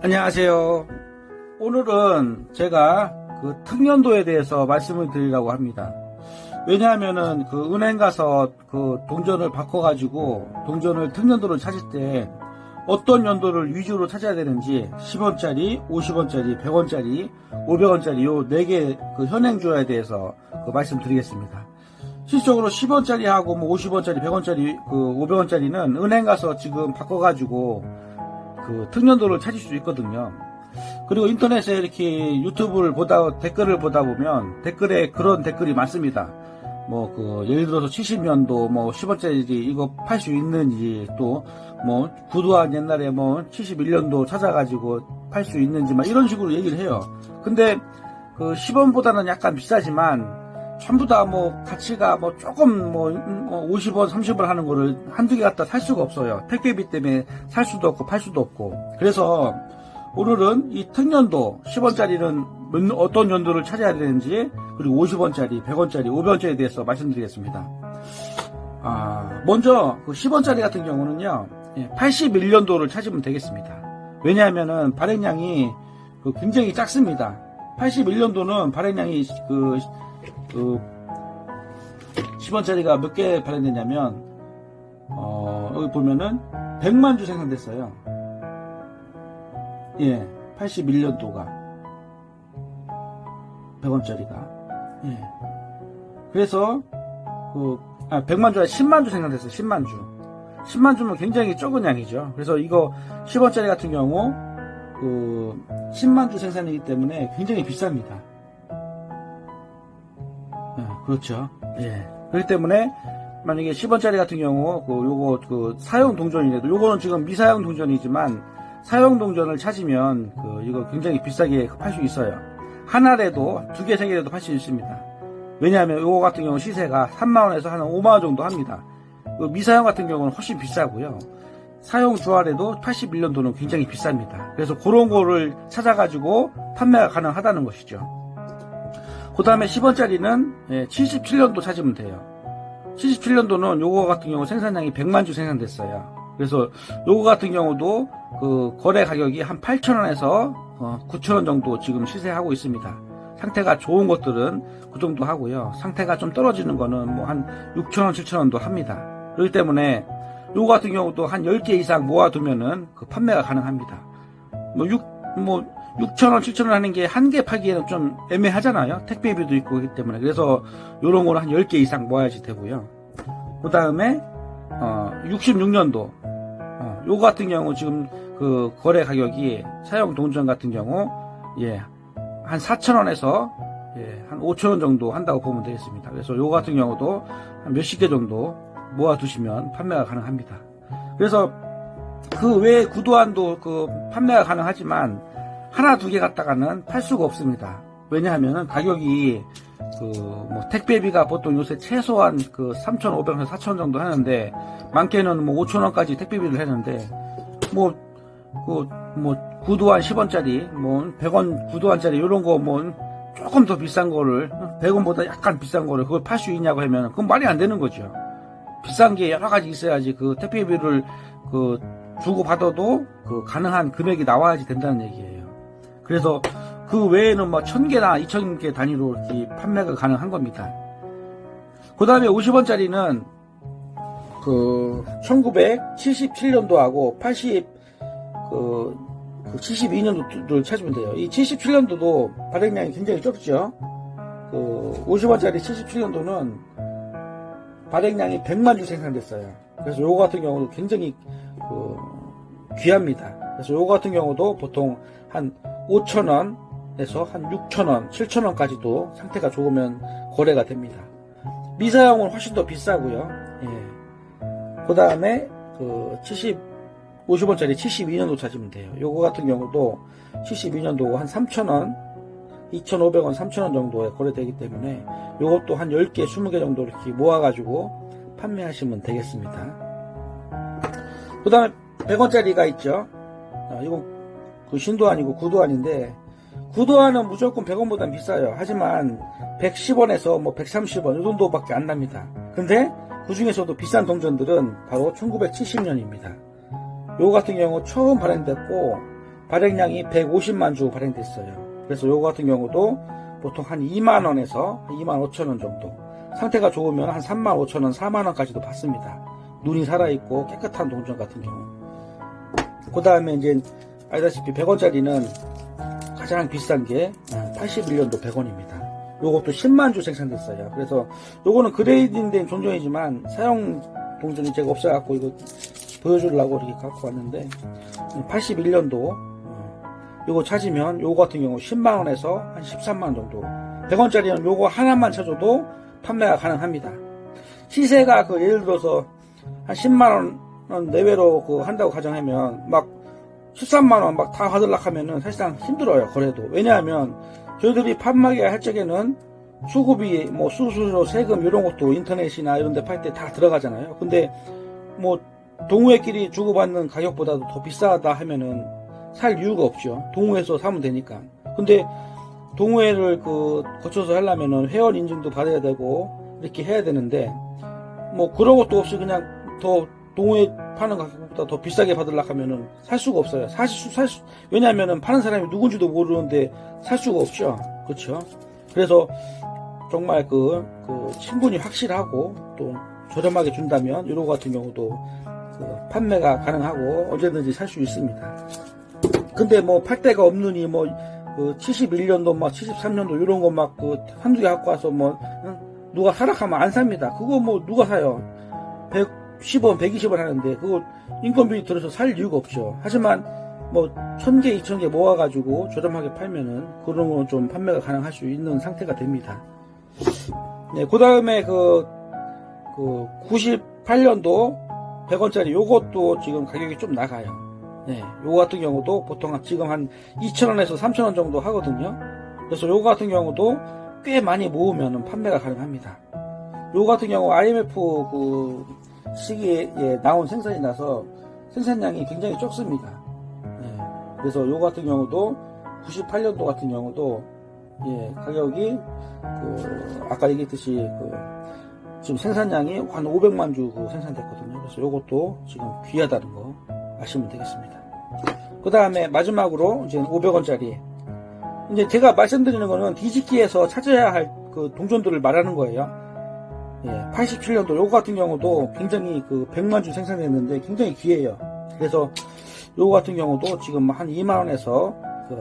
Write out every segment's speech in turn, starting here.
안녕하세요. 오늘은 제가 그 특년도에 대해서 말씀을 드리려고 합니다. 왜냐하면은 그 은행 가서 그 동전을 바꿔가지고 동전을 특년도를 찾을 때 어떤 연도를 위주로 찾아야 되는지 10원짜리, 50원짜리, 100원짜리, 500원짜리 요 4개 그 현행주에 대해서 그 말씀드리겠습니다. 실질적으로 10원짜리하고 뭐 50원짜리, 100원짜리, 그 500원짜리는 은행 가서 지금 바꿔가지고 그 특년도를 찾을 수 있거든요. 그리고 인터넷에 이렇게 유튜브를 댓글을 보다 보면 댓글에 그런 댓글이 많습니다. 뭐 그 예를 들어서 70년도 뭐 10원짜리 이거 팔 수 있는지, 또 뭐 구두한 옛날에 뭐 71년도 찾아가지고 팔 수 있는지 막 이런 식으로 얘기를 해요. 근데 그 10원보다는 약간 비싸지만 전부 다 뭐 가치가 뭐 조금 뭐 50원, 30원 하는 거를 한두 개 갖다 살 수가 없어요. 택배비 때문에 살 수도 없고 팔 수도 없고. 그래서 오늘은 이 특년도 10원짜리는 어떤 연도를 찾아야 되는지, 그리고 50원짜리, 100원짜리, 500원짜리에 대해서 말씀드리겠습니다. 먼저 그 10원짜리 같은 경우는요, 81년도를 찾으면 되겠습니다. 왜냐하면은 발행량이 굉장히 작습니다. 81년도는 발행량이 그 10원짜리가 몇 개 발행됐냐면, 여기 보면은 100만 주 생산됐어요. 81년도가 100원짜리가. 그래서 100만 주 아니라 10만 주 생산됐어요. 10만 주. 10만 주면 굉장히 적은 양이죠. 그래서 이거 10원짜리 같은 경우 10만 주 생산이기 때문에 굉장히 비쌉니다. 그렇죠. 그렇기 때문에 만약에 10원짜리 같은 경우 요거 사용 동전이라도, 요거는 지금 미사용 동전이지만 사용 동전을 찾으면 이거 굉장히 비싸게 팔 수 있어요. 하나라도 2개, 3개라도 팔 수 있습니다. 왜냐하면 요거 같은 경우 시세가 3만원에서 한 5만원 정도 합니다. 미사용 같은 경우는 훨씬 비싸고요. 사용 주알에도 81년도는 굉장히 비쌉니다. 그래서 그런 거를 찾아가지고 판매가 가능하다는 것이죠. 그 다음에 10원짜리는 77년도 찾으면 돼요. 77년도는 요거 같은 경우 생산량이 100만 주 생산됐어요. 그래서 요거 같은 경우도 그 거래 가격이 한 8,000원에서 9,000원 정도 지금 시세하고 있습니다. 상태가 좋은 것들은 그 정도 하고요. 상태가 좀 떨어지는 거는 뭐 한 6,000원, 7,000원도 합니다. 그렇기 때문에 요거 같은 경우도 한 10개 이상 모아두면은 그 판매가 가능합니다. 6,000원, 7,000원 하는 게 한 개 팔기에는 좀 애매하잖아요. 택배비도 있고 그렇기 때문에. 그래서 요런 거는 한 10개 이상 모아야지 되고요. 그 다음에 66년도 요거 같은 경우 지금 그 거래 가격이 사용 동전 같은 경우 한 4,000원에서 한 5,000원 정도 한다고 보면 되겠습니다. 그래서 요거 같은 경우도 한 몇십 개 정도 모아두시면 판매가 가능합니다. 그래서 그 외에 구두환도 판매가 가능하지만 하나, 2개 갖다가는 팔 수가 없습니다. 왜냐하면은 가격이 택배비가 보통 요새 최소한 3,500원에서 4,000원 정도 하는데, 많게는 5,000원까지 택배비를 하는데, 구두환 10원짜리, 100원 구두환짜리, 요런 거 조금 더 비싼 거를, 100원보다 약간 비싼 거를 그걸 팔 수 있냐고 하면, 그건 말이 안 되는 거죠. 비싼 게 여러 가지 있어야지 택배비를 주고 받아도 가능한 금액이 나와야지 된다는 얘기예요. 그래서 그 외에는 1,000개나 2,000개 단위로 이렇게 판매가 가능한 겁니다. 그 다음에 50원짜리는 1977년도하고 72년도를 찾으면 돼요. 이 77년도도 발행량이 굉장히 적죠. 50원짜리 77년도는 발행량이 100만 주 생산됐어요. 그래서 요거 같은 경우도 굉장히 귀합니다. 그래서 요거 같은 경우도 보통 한 5,000원에서 한 6,000원, 7,000원까지도 상태가 좋으면 거래가 됩니다. 미사용은 훨씬 더 비싸고요. 그 다음에 50원짜리 72년도 찾으면 돼요. 요거 같은 경우도 72년도 한 3,000원, 2,500원, 3,000원 정도에 거래되기 때문에 요것도 한 10개, 20개 정도 이렇게 모아가지고 판매하시면 되겠습니다. 그 다음에 100원짜리가 있죠. 이건 신도 아니고 구도 아닌데, 구도화는 무조건 100원보다 비싸요. 하지만 110원에서 130원 이 정도밖에 안 납니다. 근데 그 중에서도 비싼 동전들은 바로 1970년입니다. 요거 같은 경우 처음 발행됐고 발행량이 150만 주 발행됐어요. 그래서 요거 같은 경우도 보통 한 2만원에서 2만5천원 정도, 상태가 좋으면 한 3만5천원, 4만원까지도 받습니다. 눈이 살아있고 깨끗한 동전 같은 경우. 그 다음에 이제 알다시피 100원짜리는 가장 비싼 게 81년도 100원입니다. 요것도 10만 주 생산됐어요. 그래서 요거는 그레이딩된 동전이지만 사용 동전이 제가 없어갖고 이거 보여주려고 이렇게 갖고 왔는데, 81년도 요거 찾으면 요거 같은 경우 10만원에서 한 13만원 정도, 100원짜리는 요거 하나만 찾아도 판매가 가능합니다. 시세가 예를 들어서 한 10만원 내외로 한다고 가정하면 막 13만원 막 다 받으려고 하면은 사실상 힘들어요, 거래도. 왜냐하면 저희들이 판매하게 할 적에는 수급이 뭐 수수료, 세금 이런 것도 인터넷이나 이런 데 팔 때 다 들어가잖아요. 근데 뭐 동호회끼리 주고받는 가격보다도 더 비싸다 하면은 살 이유가 없죠. 동호회에서 사면 되니까. 근데 동호회를 거쳐서 하려면은 회원 인증도 받아야 되고 이렇게 해야 되는데, 뭐 그런 것도 없이 그냥 더 동호회 파는 가격보다 더 비싸게 받으려고 하면은 살 수가 없어요. 왜냐하면은 파는 사람이 누군지도 모르는데 살 수가 없죠. 그렇죠? 그래서 정말 신분이 확실하고 또 저렴하게 준다면 이런 것 같은 경우도 판매가 가능하고 언제든지 살 수 있습니다. 근데 뭐 팔 데가 없느니 71년도 73년도 이런 거 한두 개 갖고 와서 누가 사락하면 안 삽니다. 그거 누가 사요? 110원, 120원 하는데 그거 인건비 들어서 살 이유가 없죠. 하지만 1000개, 2000개 모아가지고 저렴하게 팔면은 그런 건 좀 판매가 가능할 수 있는 상태가 됩니다. 네, 그 다음에 98년도 100원짜리 요것도 지금 가격이 좀 나가요. 네, 요거 같은 경우도 보통 지금 한 2,000원에서 3,000원 정도 하거든요. 그래서 요거 같은 경우도 꽤 많이 모으면 판매가 가능합니다. 요거 같은 경우 IMF 시기에 나온 생산이라서 생산량이 굉장히 적습니다. 네, 그래서 요거 같은 경우도 98년도 같은 경우도 가격이 아까 얘기했듯이 지금 생산량이 한 500만 주 생산됐거든요. 그래서 요것도 지금 귀하다는 거 아시면 되겠습니다. 그 다음에 마지막으로 이제 500원짜리. 이제 제가 말씀드리는 거는 뒤집기에서 찾아야 할 동전들을 말하는 거예요. 87년도 요거 같은 경우도 굉장히 100만 주 생산했는데 굉장히 귀해요. 그래서 요거 같은 경우도 지금 한 2만원에서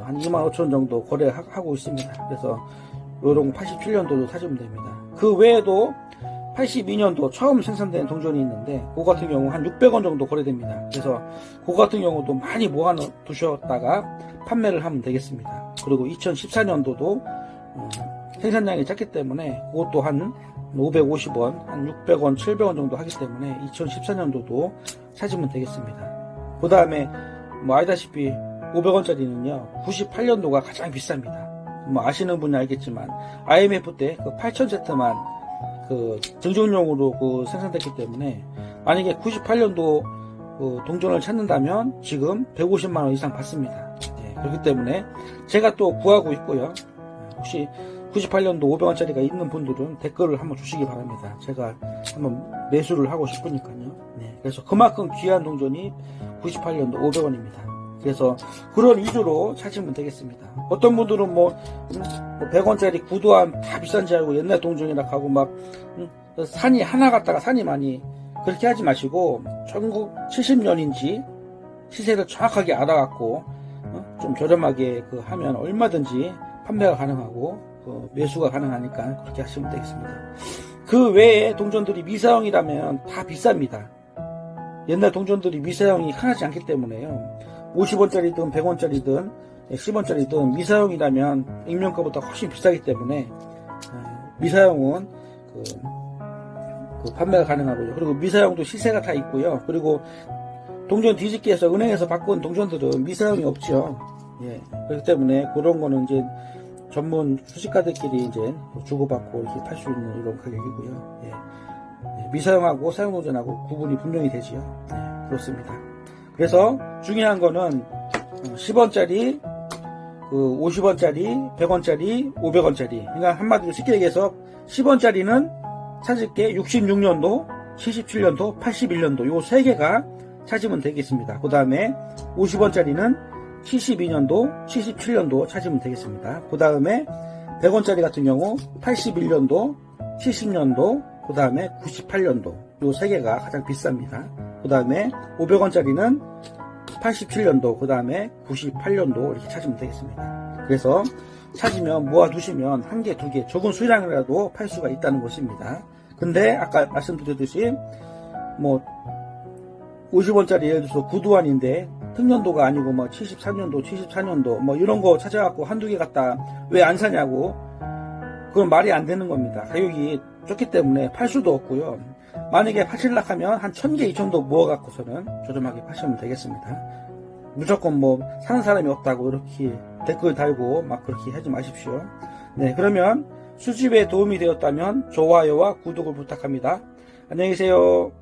한 2만 5천 정도 거래하고 있습니다. 그래서 요런 87년도도 사주면 됩니다. 그 외에도 82년도 처음 생산된 동전이 있는데 그거 같은 경우 한 600원 정도 거래됩니다. 그래서 그거 같은 경우도 많이 모아 두셨다가 판매를 하면 되겠습니다. 그리고 2014년도도 생산량이 작기 때문에 그것도 한 550원, 한 600원, 700원 정도 하기 때문에 2014년도도 찾으면 되겠습니다. 그 다음에 알다시피 500원짜리는요 98년도가 가장 비쌉니다. 아시는 분이 알겠지만 IMF 때 8,000세트만 증정용으로 생산됐기 때문에 만약에 98년도 동전을 찾는다면 지금 150만원 이상 받습니다. 그렇기 때문에 제가 또 구하고 있고요. 혹시 98년도 500원짜리가 있는 분들은 댓글을 한번 주시기 바랍니다. 제가 한번 매수를 하고 싶으니까요. 그래서 그만큼 귀한 동전이 98년도 500원입니다. 그래서 그런 위주로 찾으면 되겠습니다. 어떤 분들은 100원짜리 구두함 다 비싼지 알고 옛날 동전이라 하고 산이 하나 갔다가 산이 많이 그렇게 하지 마시고 1970년인지 시세를 정확하게 알아갖고 좀 저렴하게 하면 얼마든지 판매가 가능하고 매수가 가능하니까 그렇게 하시면 되겠습니다. 그 외에 동전들이 미사용이라면 다 비쌉니다. 옛날 동전들이 미사용이 흔하지 않기 때문에요. 50원짜리든 100원짜리든 10원짜리든 미사용이라면 액면가보다 훨씬 비싸기 때문에 미사용은 판매가 가능하고요. 그리고 미사용도 시세가 다 있고요. 그리고 동전 뒤집기에서 은행에서 바꾼 동전들은 미사용이 없죠. 그렇기 때문에 그런 거는 이제 전문 수집가들끼리 이제 주고받고 이렇게 팔 수 있는 이런 가격이고요. 미사용하고 사용동전하고 구분이 분명히 되지요. 그렇습니다. 그래서 중요한 거는 10원짜리, 50원짜리, 100원짜리, 500원짜리. 그러니까 한마디로 쉽게 얘기해서 10원짜리는 찾을 게 66년도, 77년도, 81년도 요 세 개가 찾으면 되겠습니다. 그 다음에 50원짜리는 72년도, 77년도 찾으면 되겠습니다. 그 다음에 100원짜리 같은 경우 81년도, 70년도, 그 다음에 98년도. 요 세 개가 가장 비쌉니다. 그 다음에 500원짜리는 87년도, 그 다음에 98년도 이렇게 찾으면 되겠습니다. 그래서 찾으면 모아두시면 한 개, 두 개, 적은 수량이라도 팔 수가 있다는 것입니다. 근데 아까 말씀드렸듯이 뭐 50원짜리 예를 들어서 구두환인데 특년도가 아니고 뭐 73년도, 74년도 뭐 이런 거 찾아갖고 한두 개 갖다 왜 안 사냐고, 그건 말이 안 되는 겁니다. 가격이 좋기 때문에 팔 수도 없고요. 만약에 파실락 하면 한 1000개, 2000도 모아갖고서는 저렴하게 파시면 되겠습니다. 무조건 뭐 사는 사람이 없다고 이렇게 댓글 달고 막 그렇게 하지 마십시오. 네, 그러면 수집에 도움이 되었다면 좋아요와 구독을 부탁합니다. 안녕히 계세요.